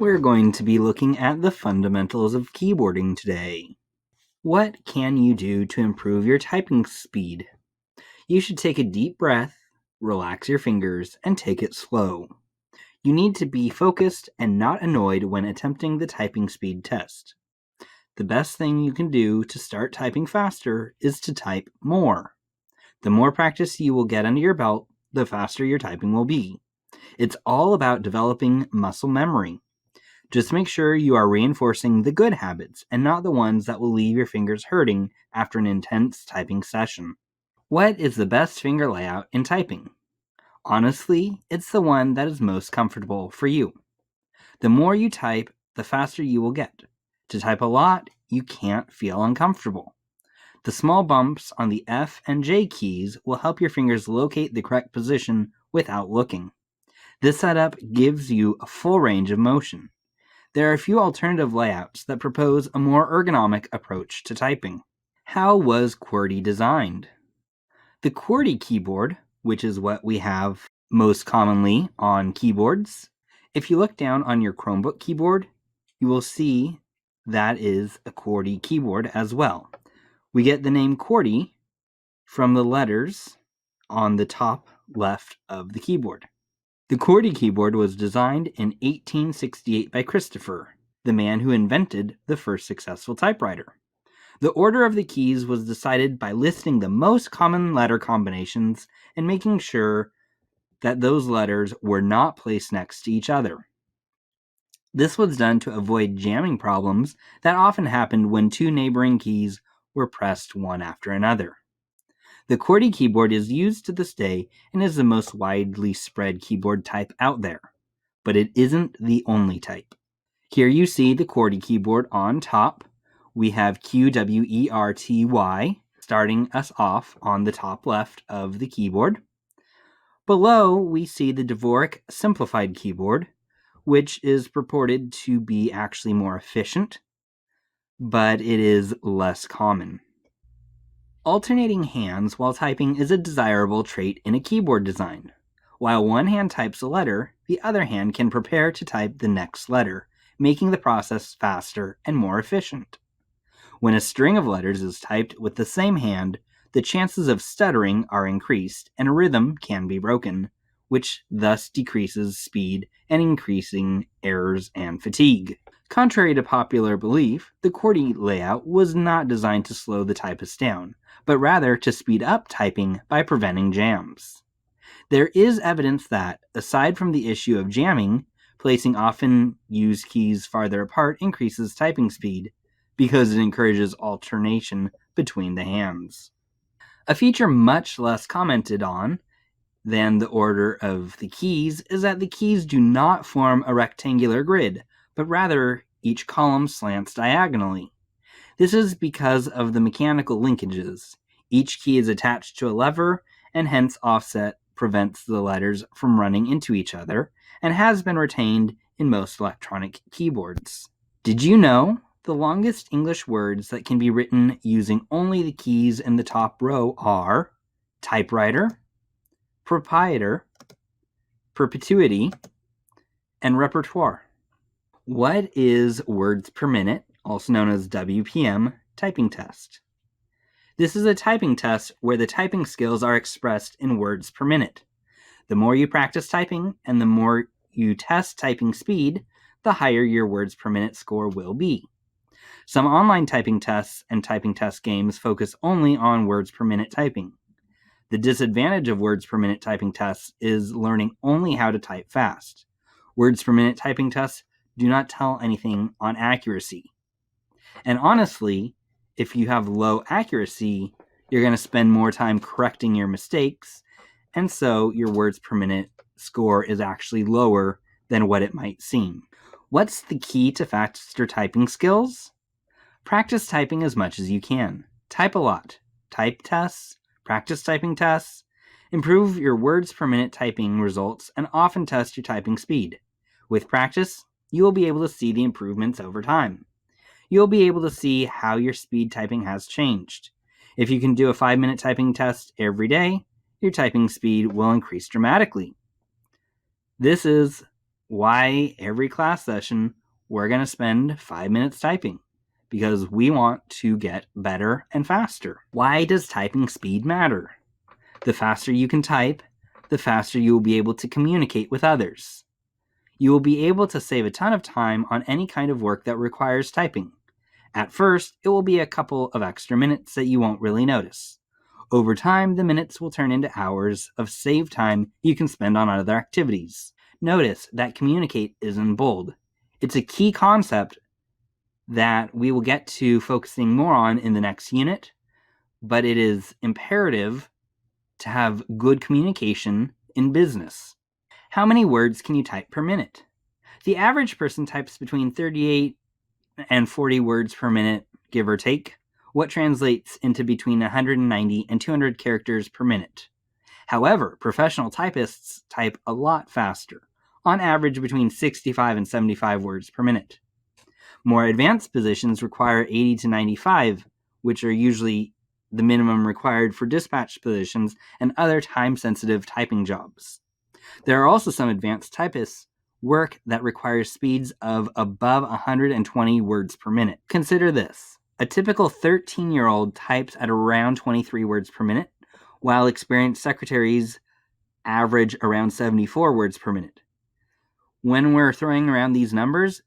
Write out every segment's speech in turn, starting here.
We're going to be looking at the fundamentals of keyboarding today. What can you do to improve your typing speed? You should take a deep breath, relax your fingers, and take it slow. You need to be focused and not annoyed when attempting the typing speed test. The best thing you can do to start typing faster is to type more. The more practice you will get under your belt, the faster your typing will be. It's all about developing muscle memory. Just make sure you are reinforcing the good habits and not the ones that will leave your fingers hurting after an intense typing session. What is the best finger layout in typing? Honestly, it's the one that is most comfortable for you. The more you type, the faster you will get. To type a lot, you can't feel uncomfortable. The small bumps on the F and J keys will help your fingers locate the correct position without looking. This setup gives you a full range of motion. There are a few alternative layouts that propose a more ergonomic approach to typing. How was QWERTY designed? The QWERTY keyboard, which is what we have most commonly on keyboards, if you look down on your Chromebook keyboard, you will see that is a QWERTY keyboard as well. We get the name QWERTY from the letters on the top left of the keyboard. The QWERTY keyboard was designed in 1868 by Christopher, the man who invented the first successful typewriter. The order of the keys was decided by listing the most common letter combinations and making sure that those letters were not placed next to each other. This was done to avoid jamming problems that often happened when two neighboring keys were pressed one after another. The QWERTY keyboard is used to this day and is the most widely spread keyboard type out there, but it isn't the only type. Here you see the QWERTY keyboard on top. We have QWERTY starting us off on the top left of the keyboard. Below, we see the Dvorak simplified keyboard, which is purported to be actually more efficient, but it is less common. Alternating hands while typing is a desirable trait in a keyboard design. While one hand types a letter, the other hand can prepare to type the next letter, making the process faster and more efficient. When a string of letters is typed with the same hand, the chances of stuttering are increased and a rhythm can be broken, which thus decreases speed and increasing errors and fatigue. Contrary to popular belief, the QWERTY layout was not designed to slow the typist down, but rather to speed up typing by preventing jams. There is evidence that, aside from the issue of jamming, placing often used keys farther apart increases typing speed because it encourages alternation between the hands. A feature much less commented on than the order of the keys is that the keys do not form a rectangular grid, but rather each column slants diagonally. This is because of the mechanical linkages. Each key is attached to a lever, and hence offset prevents the letters from running into each other, and has been retained in most electronic keyboards. Did you know the longest English words that can be written using only the keys in the top row are typewriter, proprietor, perpetuity, and repertoire? What is words per minute, also known as WPM, typing test? This is a typing test where the typing skills are expressed in words per minute. The more you practice typing and the more you test typing speed, the higher your words per minute score will be. Some online typing tests and typing test games focus only on words per minute typing. The disadvantage of words per minute typing tests is learning only how to type fast. Words per minute typing tests do not tell anything on accuracy. And honestly, if you have low accuracy, you're going to spend more time correcting your mistakes, and so your words per minute score is actually lower than what it might seem. What's the key to faster typing skills? Practice typing as much as you can. Type a lot. Type tests, practice typing tests, improve your words per minute typing results, and often test your typing speed. With practice, you will be able to see the improvements over time. You'll be able to see how your speed typing has changed. If you can do a 5-minute typing test every day, your typing speed will increase dramatically. This is why every class session we're going to spend 5 minutes typing, because we want to get better and faster. Why does typing speed matter? The faster you can type, the faster you will be able to communicate with others. You will be able to save a ton of time on any kind of work that requires typing. At first, it will be a couple of extra minutes that you won't really notice. Over time, the minutes will turn into hours of saved time you can spend on other activities. Notice that communicate is in bold. It's a key concept that we will get to focusing more on in the next unit, but it is imperative to have good communication in business. How many words can you type per minute? The average person types between 38 and 40 words per minute, give or take, what translates into between 190 and 200 characters per minute. However, professional typists type a lot faster, on average between 65 and 75 words per minute. More advanced positions require 80 to 95, which are usually the minimum required for dispatch positions and other time-sensitive typing jobs. There are also some advanced typists work that requires speeds of above 120 words per minute. Consider this. A typical 13-year-old types at around 23 words per minute, while experienced secretaries average around 74 words per minute. When we're throwing around these numbers,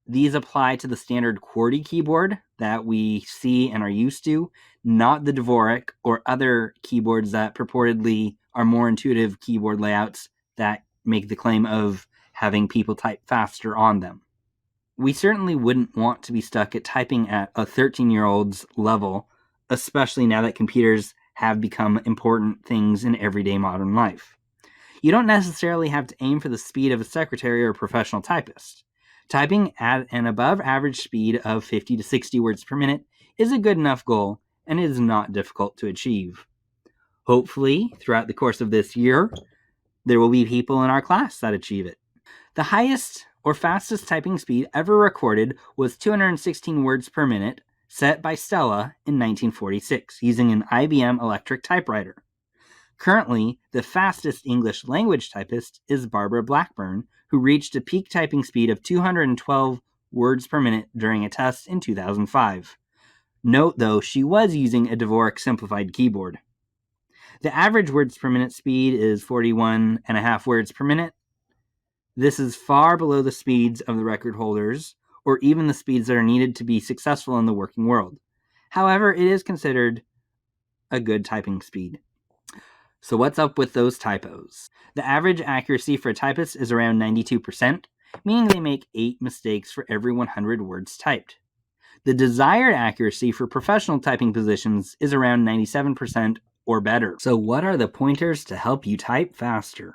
these apply to the standard QWERTY keyboard that we see and are used to, not the Dvorak or other keyboards that purportedly are more intuitive keyboard layouts that make the claim of having people type faster on them. We certainly wouldn't want to be stuck at typing at a 13-year-old's level, especially now that computers have become important things in everyday modern life. You don't necessarily have to aim for the speed of a secretary or professional typist. Typing at an above average speed of 50 to 60 words per minute is a good enough goal and is not difficult to achieve. Hopefully, throughout the course of this year, there will be people in our class that achieve it. The highest or fastest typing speed ever recorded was 216 words per minute, set by Stella in 1946 using an IBM electric typewriter. Currently, the fastest English language typist is Barbara Blackburn, who reached a peak typing speed of 212 words per minute during a test in 2005. Note, though, she was using a Dvorak simplified keyboard. The average words per minute speed is 41.5 words per minute. This is far below the speeds of the record holders, or even the speeds that are needed to be successful in the working world. However, it is considered a good typing speed. So what's up with those typos? The average accuracy for a typist is around 92%, meaning they make 8 mistakes for every 100 words typed. The desired accuracy for professional typing positions is around 97% or better. So what are the pointers to help you type faster?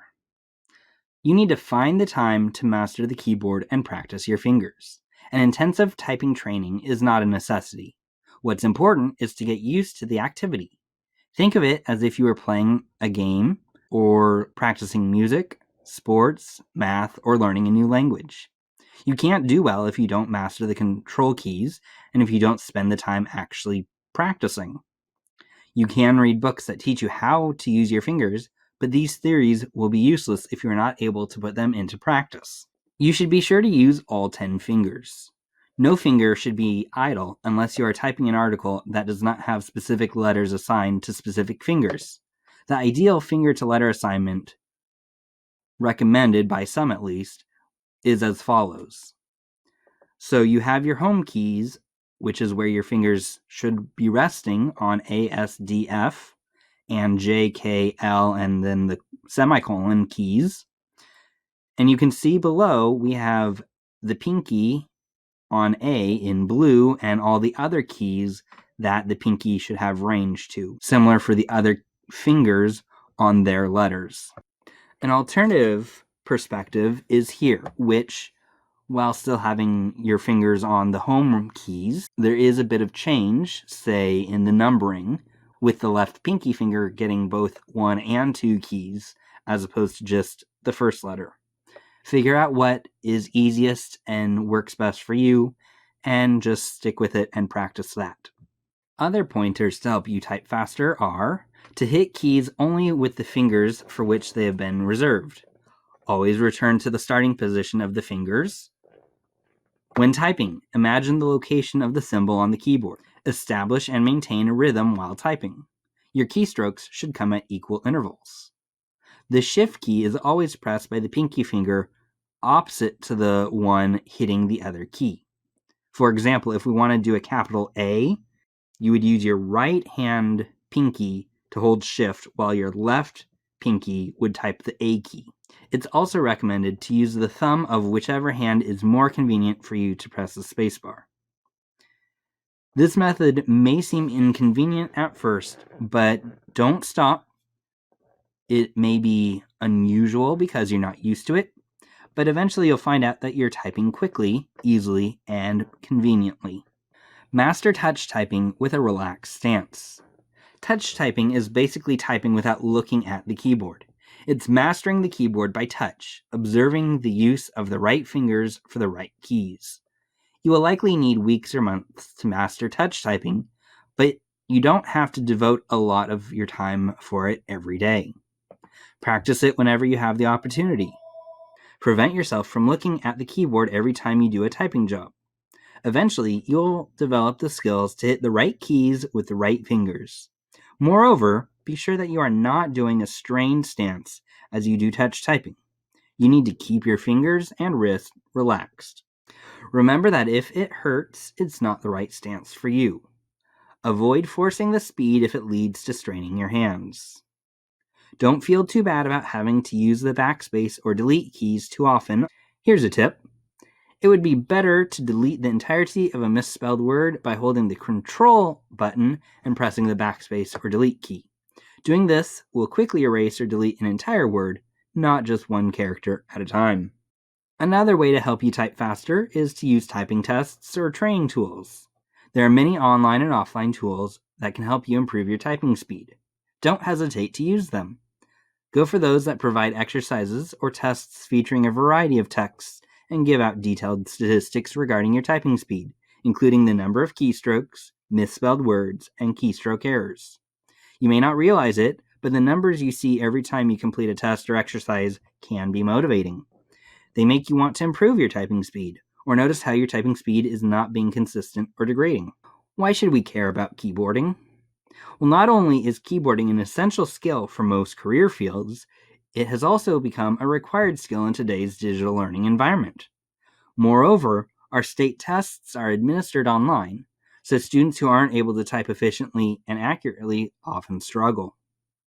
You need to find the time to master the keyboard and practice your fingers. An intensive typing training is not a necessity. What's important is to get used to the activity. Think of it as if you were playing a game or practicing music, sports, math, or learning a new language. You can't do well if you don't master the control keys and if you don't spend the time actually practicing. You can read books that teach you how to use your fingers, but these theories will be useless if you're not able to put them into practice. You should be sure to use all 10 fingers. No finger should be idle unless you are typing an article that does not have specific letters assigned to specific fingers. The ideal finger-to-letter assignment, recommended by some at least, is as follows. So you have your home keys, which is where your fingers should be resting on A, S, D, F, and J, K, L, and then the semicolon keys. And you can see below we have the pinky on A in blue and all the other keys that the pinky should have range to. Similar for the other fingers on their letters. An alternative perspective is here, which, while still having your fingers on the home keys, there is a bit of change, say in the numbering, with the left pinky finger getting both 1 and 2 keys, as opposed to just the first letter. Figure out what is easiest and works best for you, and just stick with it and practice that. Other pointers to help you type faster are to hit keys only with the fingers for which they have been reserved. Always return to the starting position of the fingers. When typing, imagine the location of the symbol on the keyboard. Establish and maintain a rhythm while typing. Your keystrokes should come at equal intervals. The Shift key is always pressed by the pinky finger opposite to the one hitting the other key. For example, if we want to do a capital A, you would use your right hand pinky to hold Shift while your left pinky would type the A key. It's also recommended to use the thumb of whichever hand is more convenient for you to press the spacebar. This method may seem inconvenient at first, but don't stop. It may be unusual because you're not used to it, but eventually you'll find out that you're typing quickly, easily, and conveniently. Master touch typing with a relaxed stance. Touch typing is basically typing without looking at the keyboard. It's mastering the keyboard by touch, observing the use of the right fingers for the right keys. You will likely need weeks or months to master touch typing, but you don't have to devote a lot of your time for it every day. Practice it whenever you have the opportunity. Prevent yourself from looking at the keyboard every time you do a typing job. Eventually, you'll develop the skills to hit the right keys with the right fingers. Moreover, be sure that you are not doing a strained stance as you do touch typing. You need to keep your fingers and wrist relaxed. Remember that if it hurts, it's not the right stance for you. Avoid forcing the speed if it leads to straining your hands. Don't feel too bad about having to use the backspace or delete keys too often. Here's a tip. It would be better to delete the entirety of a misspelled word by holding the Control button and pressing the backspace or delete key. Doing this will quickly erase or delete an entire word, not just one character at a time. Another way to help you type faster is to use typing tests or training tools. There are many online and offline tools that can help you improve your typing speed. Don't hesitate to use them. Go for those that provide exercises or tests featuring a variety of texts and give out detailed statistics regarding your typing speed, including the number of keystrokes, misspelled words, and keystroke errors. You may not realize it, but the numbers you see every time you complete a test or exercise can be motivating. They make you want to improve your typing speed, or notice how your typing speed is not being consistent or degrading. Why should we care about keyboarding? Well, not only is keyboarding an essential skill for most career fields, it has also become a required skill in today's digital learning environment. Moreover, our state tests are administered online, so students who aren't able to type efficiently and accurately often struggle.